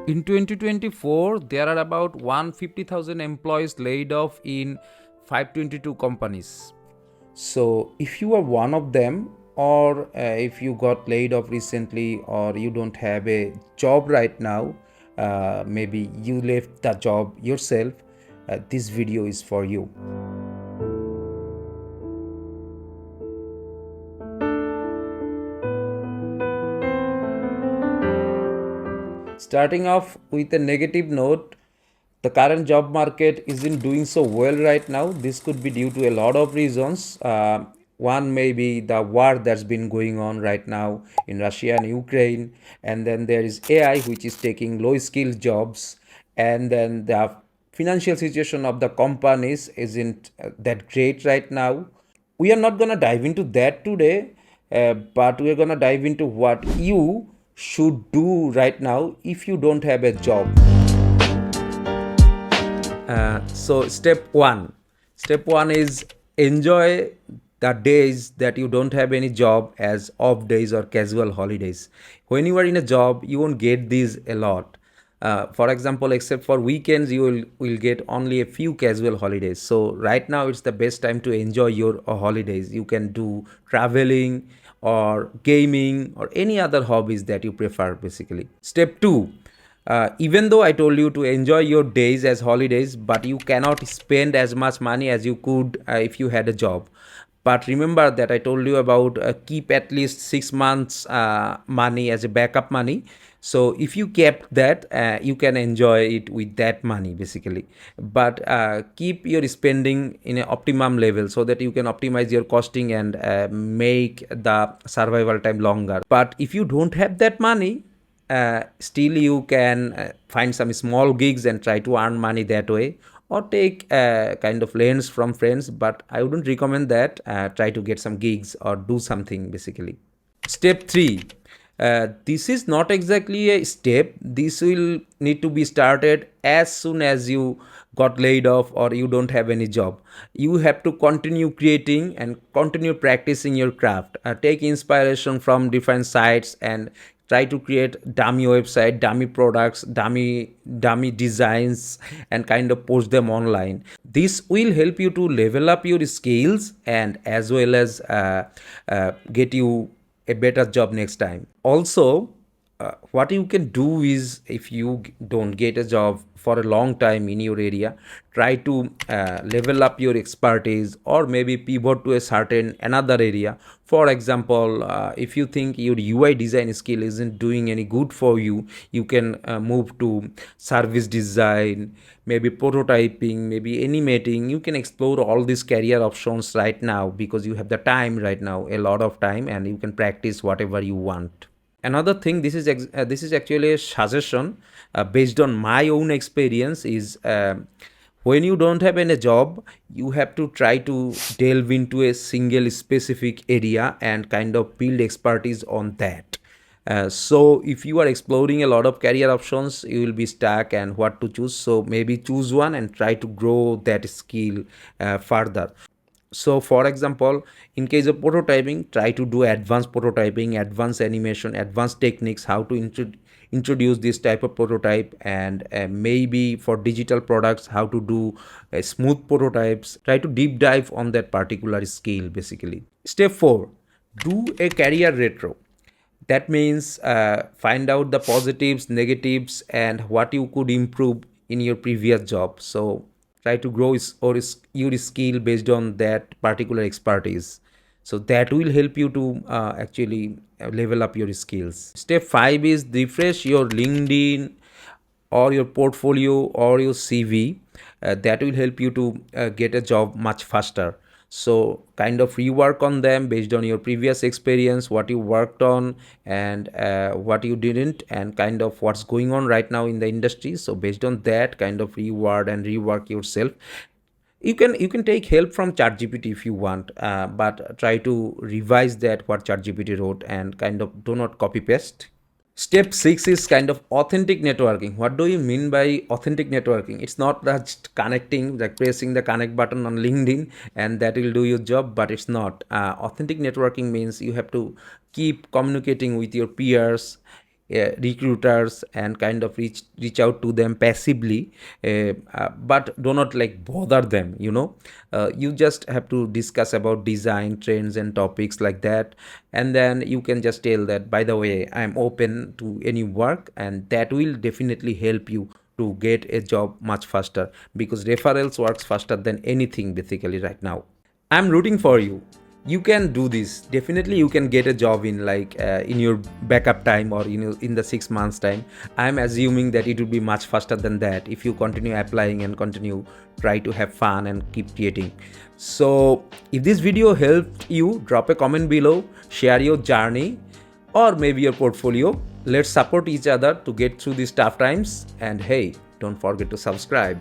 In 2024, there are about 150,000 employees laid off in 522 companies. So, if you are one of them, or if you got laid off recently, or you don't have a job right now, maybe you left the job yourself, this video is for you. Starting off with a negative note, the current job market isn't doing so well right now. This could be due to a lot of reasons. One may be the war that's been going on right now in Russia and Ukraine, and then there is AI, which is taking low skilled jobs, and then the financial situation of the companies isn't that great right now. We are not going to dive into that today, but we are going to dive into what you should do right now if you don't have a job. So step one is enjoy the days that you don't have any job as off days or casual holidays. When you are in a job, you won't get these a lot. For example, except for weekends, you will get only a few casual holidays. So right now it's the best time to enjoy your holidays. You can do traveling or gaming or any other hobbies that you prefer, basically. Step 2, even though I told you to enjoy your days as holidays, but you cannot spend as much money as you could if you had a job. But remember that I told you about keep at least 6 months money as a backup money. So if you kept that, you can enjoy it with that money, basically. But keep your spending in an optimum level so that you can optimize your costing and make the survival time longer. But if you don't have that money, still you can find some small gigs and try to earn money that way, or take kind of loans from friends, but I wouldn't recommend that. Try to get some gigs or do something, basically. Step 3, this is not exactly a step. This will need to be started as soon as you got laid off or you don't have any job. You have to continue creating and continue practicing your craft. Take inspiration from different sites and try to create dummy website, dummy products, dummy designs, and kind of post them online. This will help you to level up your skills and as well as get you a better job next time. Also, what you can do is, if you don't get a job for a long time in your area, try to level up your expertise or maybe pivot to a certain another area. For example, if you think your UI design skill isn't doing any good for you, you can move to service design, maybe prototyping, maybe animating. You can explore all these career options right now because you have the time right now, a lot of time, and you can practice whatever you want. Another thing, this is actually a suggestion based on my own experience, is when you don't have any job, you have to try to delve into a single specific area and kind of build expertise on that. So if you are exploring a lot of career options, you will be stuck and what to choose. So maybe choose one and try to grow that skill further. So for example, in case of prototyping, try to do advanced prototyping, advanced animation, advanced techniques, how to introduce this type of prototype, and maybe for digital products, how to do smooth prototypes. Try to deep dive on that particular skill, basically. Step 4, do a career retro. That means find out the positives, negatives, and what you could improve in your previous job. So try to grow your skill based on that particular expertise. So that will help you to actually level up your skills. Step 5 is refresh your LinkedIn or your portfolio or your CV. That will help you to get a job much faster. So kind of rework on them based on your previous experience, what you worked on and what you didn't, and kind of what's going on right now in the industry. So based on that, kind of reward and rework yourself. You can take help from ChatGPT if you want, but try to revise that what ChatGPT wrote and kind of do not copy paste. Step 6 is kind of authentic networking. What do you mean by authentic networking? It's not just connecting, like pressing the connect button on LinkedIn and that will do your job, but it's not. Authentic networking means you have to keep communicating with your peers, recruiters and kind of reach out to them passively, but do not like bother them, you just have to discuss about design trends and topics like that, and then you can just tell that, by the way, I'm open to any work, and that will definitely help you to get a job much faster, because referrals works faster than anything basically right now. I'm rooting for you. You can do this. Definitely, you can get a job in in your backup time, or in the 6 months time. I'm assuming that it will be much faster than that if you continue applying and continue try to have fun and keep creating. So, if this video helped you, drop a comment below, share your journey, or maybe your portfolio. Let's support each other to get through these tough times. And hey, don't forget to subscribe.